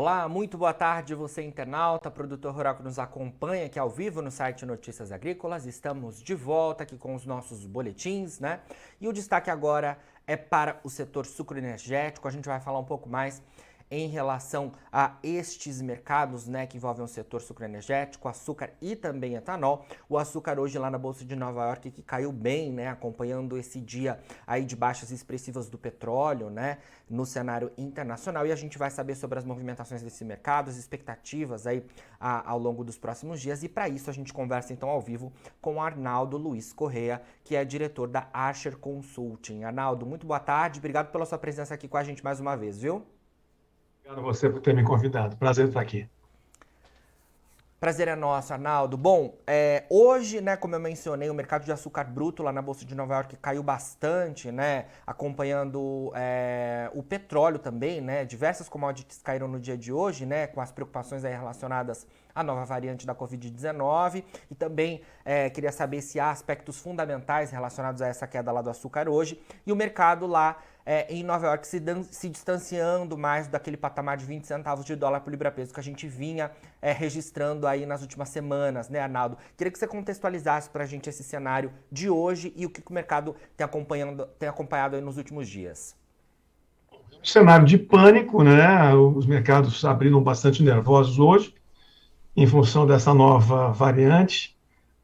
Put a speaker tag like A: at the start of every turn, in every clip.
A: Olá, muito boa tarde, você internauta, produtor rural que nos acompanha aqui ao vivo no site Notícias Agrícolas. Estamos de volta aqui com os nossos boletins, né? E o destaque agora é para o setor sucroenergético. A gente vai falar um pouco mais em relação a estes mercados, né, que envolvem o setor sucroenergético, açúcar e também etanol. O açúcar hoje lá na Bolsa de Nova York que caiu bem, né, acompanhando esse dia aí de baixas expressivas do petróleo, né, no cenário internacional. E a gente vai saber sobre as movimentações desse mercado, as expectativas aí ao longo dos próximos dias. E para isso a gente conversa então ao vivo com o Arnaldo Luiz Correa, que é diretor da Archer Consulting. Arnaldo, muito boa tarde, obrigado pela sua presença aqui com a gente mais uma vez, viu?
B: Obrigado a você por ter me convidado. Prazer estar aqui.
A: Prazer é nosso, Arnaldo. Bom, hoje, né, como eu mencionei, o mercado de açúcar bruto lá na Bolsa de Nova York caiu bastante, né, acompanhando o petróleo também, né, diversas commodities caíram no dia de hoje, né, com as preocupações aí relacionadas à nova variante da Covid-19 e também queria saber se há aspectos fundamentais relacionados a essa queda lá do açúcar hoje e o mercado lá em Nova York se distanciando mais daquele patamar de 20 centavos de dólar por libra-peso que a gente vinha registrando aí nas últimas semanas, né, Arnaldo? Queria que você contextualizasse para a gente esse cenário de hoje e o que o mercado tem acompanhado aí nos últimos dias.
B: Um cenário de pânico, né? Os mercados abriram bastante nervosos hoje, em função dessa nova variante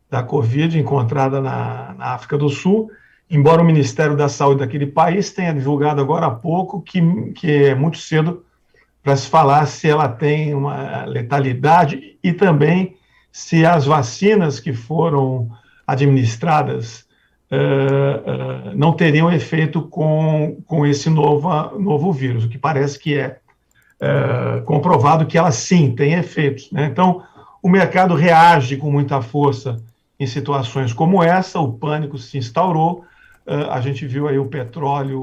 B: da Covid encontrada na África do Sul, embora o Ministério da Saúde daquele país tenha divulgado agora há pouco que é muito cedo para se falar se ela tem uma letalidade e também se as vacinas que foram administradas não teriam efeito com esse novo vírus, o que parece que é comprovado que ela sim tem efeitos, né? Então, o mercado reage com muita força em situações como essa, o pânico se instaurou, a gente viu aí o petróleo,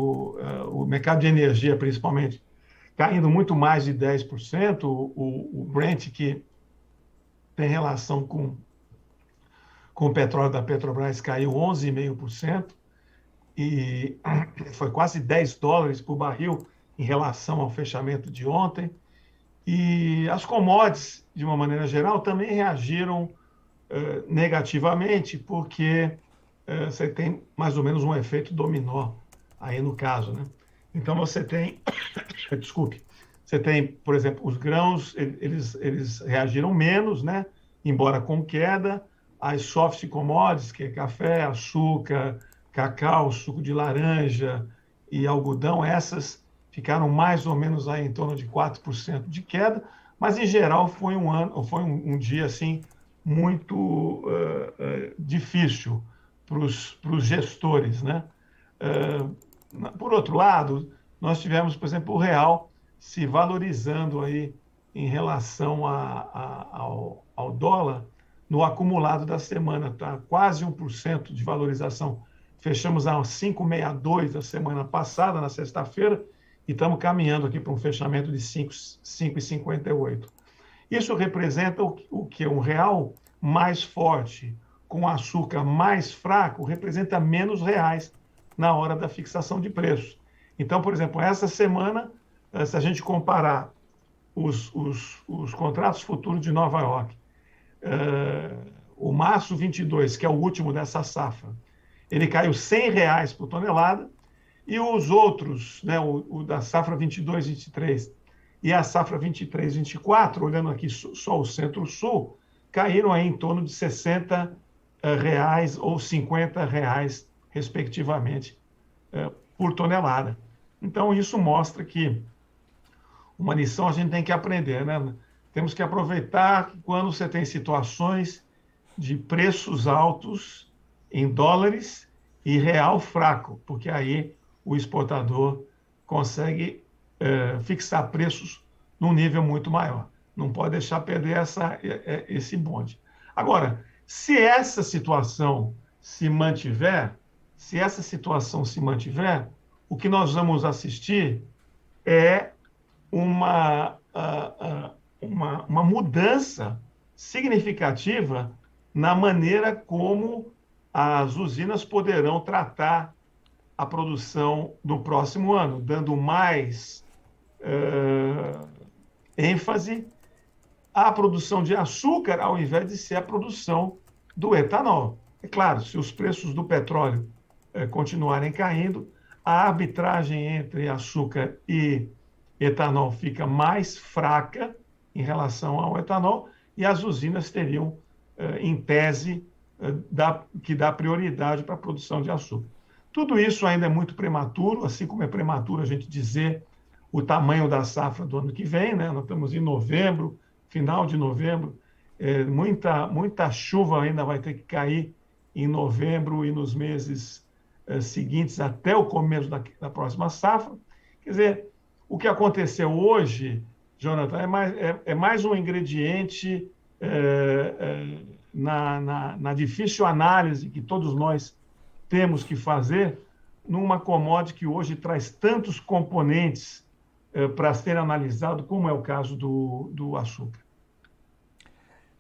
B: o mercado de energia principalmente, caindo muito mais de 10%, o Brent, que tem relação com o petróleo da Petrobras, caiu 11,5%, e foi quase $10 por barril em relação ao fechamento de ontem. E as commodities, de uma maneira geral, também reagiram negativamente, porque você tem mais ou menos um efeito dominó aí no caso, né? Então você tem, desculpe, você tem, por exemplo, os grãos, eles reagiram menos, né? Embora com queda, as soft commodities, que é café, açúcar, cacau, suco de laranja e algodão, essas ficaram mais ou menos aí em torno de 4% de queda, mas em geral foi um dia assim muito difícil para os gestores, né? Por outro lado, nós tivemos, por exemplo, o real se valorizando aí em relação ao dólar no acumulado da semana, tá? Quase 1% de valorização. Fechamos a 5,62 a semana passada, na sexta-feira, e estamos caminhando aqui para um fechamento de 5,58. Isso representa o que? Um real mais forte, com açúcar mais fraco, representa menos reais na hora da fixação de preços. Então, por exemplo, essa semana, se a gente comparar os contratos futuros de Nova York, o março 22, que é o último dessa safra, ele caiu R$ 100 por tonelada, e os outros, né, o da safra 22, 23 e a safra 23, 24, olhando aqui só o Centro-Sul, caíram aí em torno de R$ 60 ou R$ 50, respectivamente, por tonelada. Então, isso mostra que uma lição a gente tem que aprender, né? Temos que aproveitar quando você tem situações de preços altos em dólares e real fraco, porque aí o exportador consegue fixar preços num nível muito maior. Não pode deixar perder esse bonde. Agora, se essa situação se mantiver, o que nós vamos assistir é uma, uma mudança significativa na maneira como as usinas poderão tratar a produção do próximo ano, dando mais ênfase à produção de açúcar ao invés de ser a produção do etanol. É claro, se os preços do petróleo continuarem caindo, a arbitragem entre açúcar e etanol fica mais fraca em relação ao etanol e as usinas teriam, em tese, que dá prioridade para a produção de açúcar. Tudo isso ainda é muito prematuro, assim como é prematuro a gente dizer o tamanho da safra do ano que vem, né? Nós estamos em novembro, final de novembro, muita chuva ainda vai ter que cair em novembro e nos meses seguintes até o começo da próxima safra. Quer dizer, o que aconteceu hoje, Jonathan, é mais um ingrediente na difícil análise que todos nós temos que fazer numa commodity que hoje traz tantos componentes para ser analisado, como é o caso do açúcar.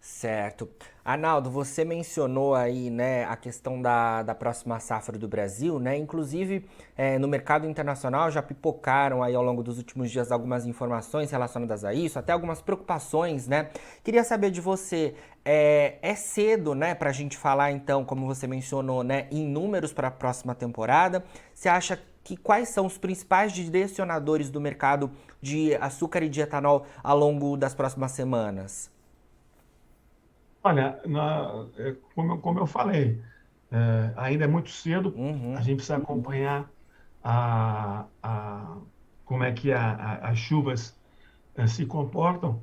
A: Certo. Arnaldo, você mencionou aí, né, a questão da próxima safra do Brasil, né? Inclusive, no mercado internacional já pipocaram aí ao longo dos últimos dias algumas informações relacionadas a isso, até algumas preocupações, né? Queria saber de você, é cedo, né, para a gente falar então, como você mencionou, né, em números para a próxima temporada? Você acha que quais são os principais direcionadores do mercado de açúcar e de etanol ao longo das próximas semanas?
B: Olha, como eu falei, ainda é muito cedo, a
A: Uhum.
B: gente precisa acompanhar a, a, como é que as chuvas se comportam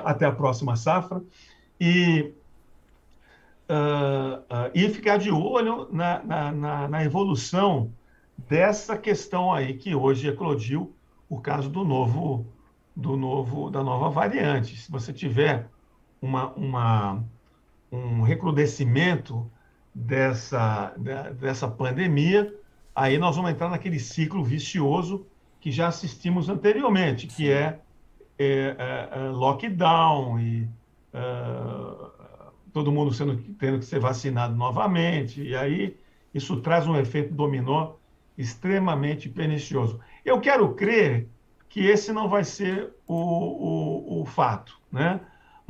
B: até a próxima safra e, e ficar de olho na evolução dessa questão aí que hoje eclodiu por causa da nova variante. Se você tiver uma um recrudescimento dessa pandemia, aí nós vamos entrar naquele ciclo vicioso que já assistimos anteriormente, que
A: Sim.
B: lockdown e todo mundo tendo que ser vacinado novamente, e aí isso traz um efeito dominó extremamente pernicioso. Eu quero crer que esse não vai ser o fato, né?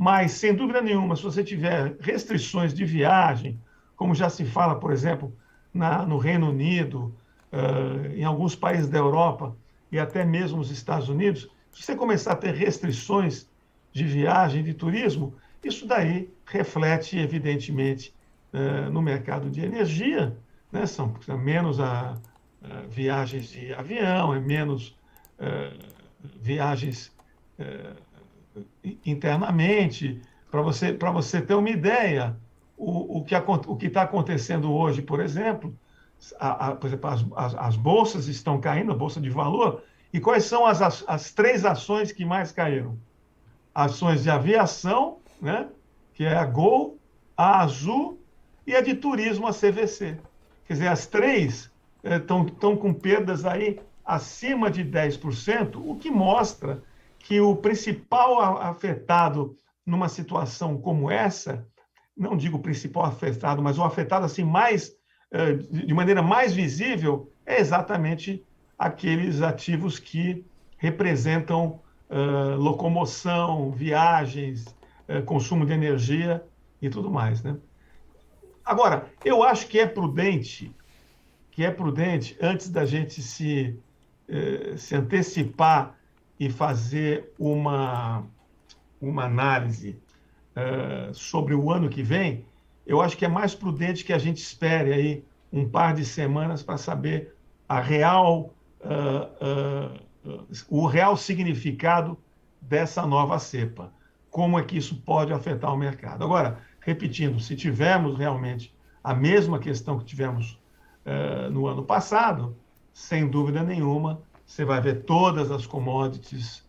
B: Mas, sem dúvida nenhuma, se você tiver restrições de viagem, como já se fala, por exemplo, no Reino Unido, em alguns países da Europa e até mesmo nos Estados Unidos, se você começar a ter restrições de viagem, de turismo, isso daí reflete, evidentemente, no mercado de energia, né? São menos viagens de avião, é menos viagens internamente. Para você ter uma ideia, o que está acontecendo hoje, por exemplo, por exemplo, as bolsas estão caindo, a bolsa de valor, e quais são as três ações que mais caíram? Ações de aviação, né, que é a Gol, a Azul e a de turismo, a CVC. Quer dizer, as três estão com perdas aí acima de 10%, o que mostra que o principal afetado numa situação como essa, não digo o principal afetado, mas o afetado assim mais de maneira mais visível, é exatamente aqueles ativos que representam locomoção, viagens, consumo de energia e tudo mais, né? Agora, eu acho que é prudente, antes da gente se antecipar e fazer uma análise sobre o ano que vem, eu acho que é mais prudente que a gente espere aí um par de semanas para saber a real, o real significado dessa nova cepa. Como é que isso pode afetar o mercado? Agora, repetindo, se tivermos realmente a mesma questão que tivemos no ano passado, sem dúvida nenhuma, você vai ver todas as commodities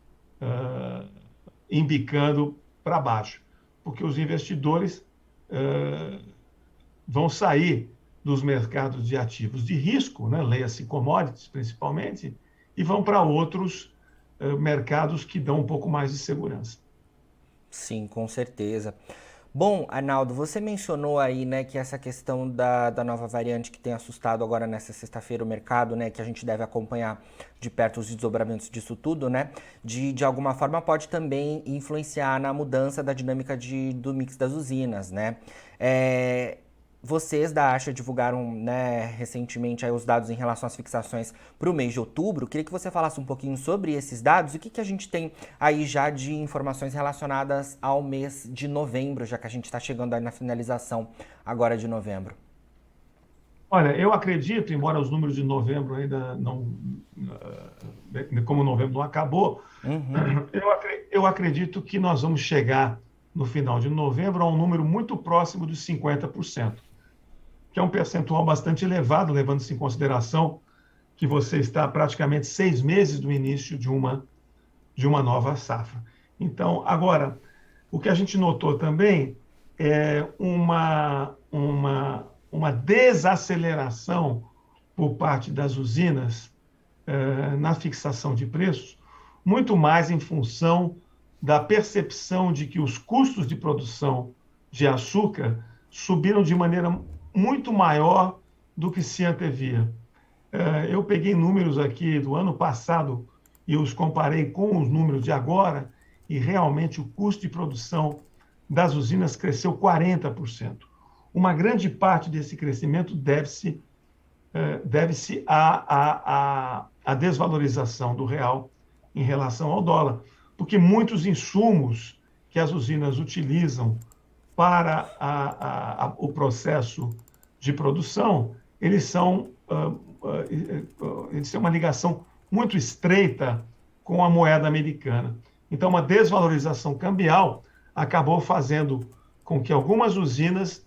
B: embicando para baixo, porque os investidores vão sair dos mercados de ativos de risco, né, leia-se commodities principalmente, e vão para outros mercados que dão um pouco mais de segurança.
A: Sim, com certeza. Bom, Arnaldo, você mencionou aí, né, que essa questão da nova variante que tem assustado agora nessa sexta-feira o mercado, né, que a gente deve acompanhar de perto os desdobramentos disso tudo, né, de alguma forma pode também influenciar na mudança da dinâmica do mix das usinas, né? É, Vocês da Asha divulgaram, né, recentemente aí os dados em relação às fixações para o mês de outubro. Queria que você falasse um pouquinho sobre esses dados e o que a gente tem aí já de informações relacionadas ao mês de novembro, já que a gente está chegando aí na finalização agora de novembro.
B: Olha, eu acredito, embora os números de novembro ainda não, como novembro não acabou,
A: Uhum.
B: eu acredito que nós vamos chegar no final de novembro a um número muito próximo dos 50%, que é um percentual bastante elevado, levando-se em consideração que você está praticamente 6 meses do início de uma nova safra. Então, agora, o que a gente notou também é uma desaceleração por parte das usinas na fixação de preços, muito mais em função da percepção de que os custos de produção de açúcar subiram de maneira muito maior do que se antevia. Eu peguei números aqui do ano passado e os comparei com os números de agora, e realmente o custo de produção das usinas cresceu 40%. Uma grande parte desse crescimento deve-se à desvalorização do real em relação ao dólar, porque muitos insumos que as usinas utilizam para o processo de produção, eles têm uma ligação muito estreita com a moeda americana. Então, uma desvalorização cambial acabou fazendo com que algumas usinas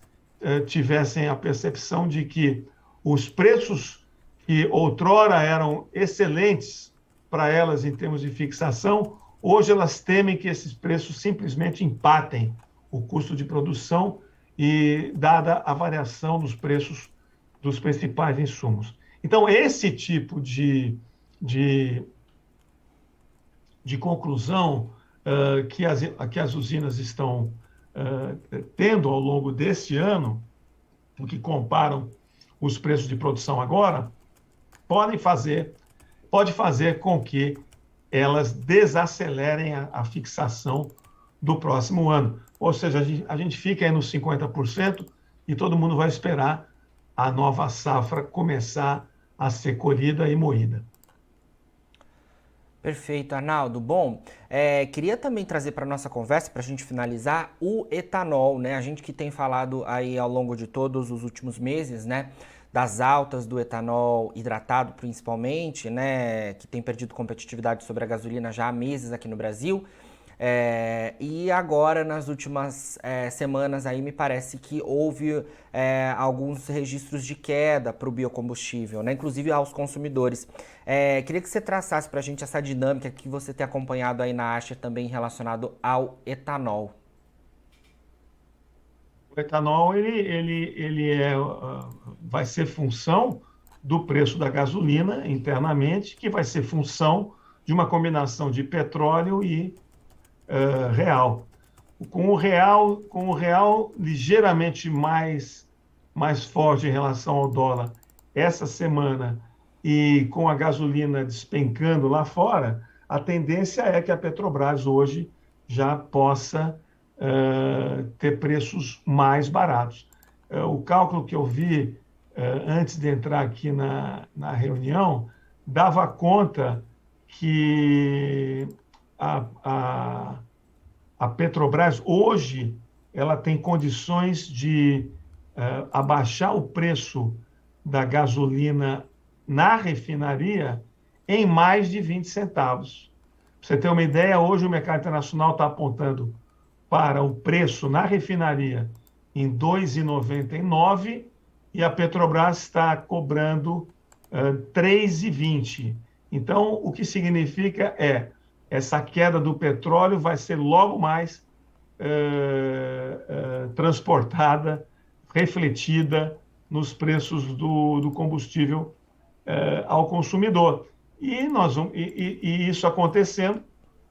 B: tivessem a percepção de que os preços que outrora eram excelentes para elas em termos de fixação, hoje elas temem que esses preços simplesmente empatem o custo de produção e dada a variação dos preços dos principais insumos. Então, esse tipo de conclusão que as usinas estão tendo ao longo deste ano, que comparam os preços de produção agora, pode fazer com que elas desacelerem a fixação do próximo ano. Ou seja, a gente fica aí nos 50% e todo mundo vai esperar a nova safra começar a ser colhida e moída.
A: Perfeito, Arnaldo. Bom, queria também trazer para a nossa conversa, para a gente finalizar, o etanol, né? A gente que tem falado aí ao longo de todos os últimos meses, né? Das altas do etanol hidratado, principalmente, né? Que tem perdido competitividade sobre a gasolina já há meses aqui no Brasil. E agora, nas últimas semanas, aí me parece que houve alguns registros de queda para o biocombustível, né? Inclusive aos consumidores. Queria que você traçasse para a gente essa dinâmica que você tem acompanhado aí na Asha também relacionado ao etanol.
B: O etanol vai ser função do preço da gasolina internamente, que vai ser função de uma combinação de petróleo e real. Com o real ligeiramente mais forte em relação ao dólar essa semana e com a gasolina despencando lá fora, a tendência é que a Petrobras hoje já possa ter preços mais baratos. O cálculo que eu vi antes de entrar aqui na reunião dava conta que a Petrobras hoje ela tem condições de abaixar o preço da gasolina na refinaria em mais de 20 centavos. Para você ter uma ideia, hoje o mercado internacional está apontando para o preço na refinaria em 2,99 e a Petrobras está cobrando 3,20. Então, o que significa essa queda do petróleo vai ser logo mais transportada, refletida nos preços do combustível ao consumidor. E isso acontecendo,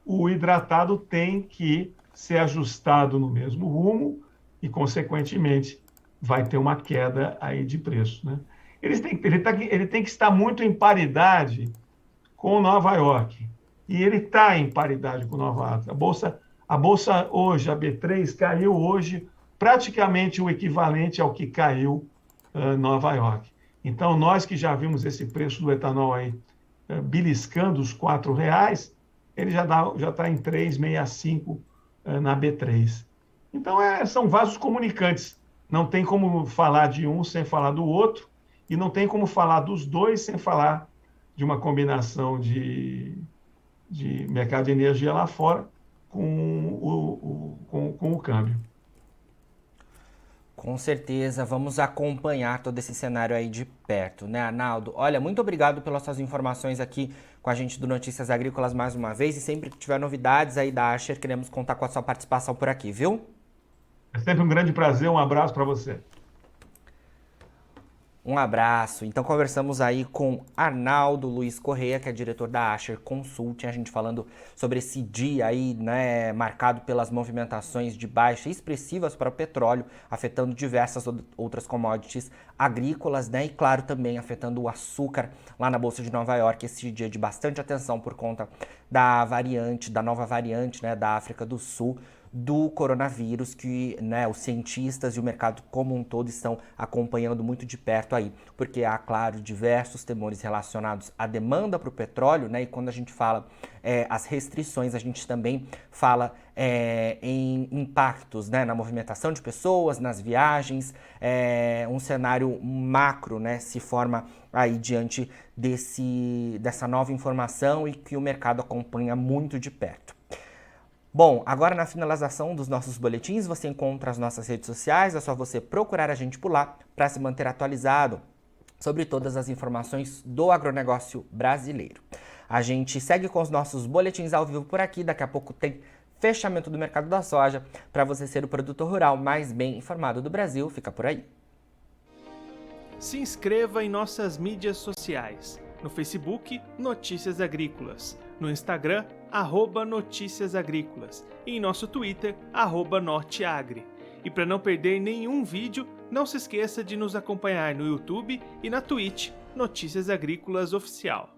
B: o hidratado tem que ser ajustado no mesmo rumo e, consequentemente, vai ter uma queda aí de preço, né? Ele tem que estar muito em paridade com Nova York. E ele está em paridade com Nova York. A bolsa hoje, a B3, caiu hoje praticamente o equivalente ao que caiu Nova York. Então, nós que já vimos esse preço do etanol aí beliscando os R$ 4, ele já está em 3,65 na B3. Então, são vasos comunicantes. Não tem como falar de um sem falar do outro, e não tem como falar dos dois sem falar de uma combinação de mercado de energia lá fora com o câmbio.
A: Com certeza, vamos acompanhar todo esse cenário aí de perto, né, Arnaldo? Olha, muito obrigado pelas suas informações aqui com a gente do Notícias Agrícolas mais uma vez, e sempre que tiver novidades aí da Asher, queremos contar com a sua participação por aqui, viu?
B: É sempre um grande prazer, um abraço para você.
A: Um abraço. Então conversamos aí com Arnaldo Luiz Correia, que é diretor da Asher Consulting, a gente falando sobre esse dia aí, né, marcado pelas movimentações de baixa expressivas para o petróleo, afetando diversas outras commodities agrícolas, né, e claro, também afetando o açúcar lá na Bolsa de Nova York, esse dia de bastante atenção por conta da nova variante, né, da África do Sul, do coronavírus, que, né, os cientistas e o mercado como um todo estão acompanhando muito de perto aí, porque há, claro, diversos temores relacionados à demanda para o petróleo, né, e quando a gente fala as restrições, a gente também fala em impactos, né, na movimentação de pessoas, nas viagens, um cenário macro, né, se forma aí diante dessa nova informação e que o mercado acompanha muito de perto. Bom, agora na finalização dos nossos boletins, você encontra as nossas redes sociais, é só você procurar a gente por lá para se manter atualizado sobre todas as informações do agronegócio brasileiro. A gente segue com os nossos boletins ao vivo por aqui, daqui a pouco tem fechamento do mercado da soja, para você ser o produtor rural mais bem informado do Brasil, fica por aí.
C: Se inscreva em nossas mídias sociais. No Facebook, Notícias Agrícolas. No Instagram, @Notícias Agrícolas. E em nosso Twitter, @Norteagri. E para não perder nenhum vídeo, não se esqueça de nos acompanhar no YouTube e na Twitch, Notícias Agrícolas Oficial.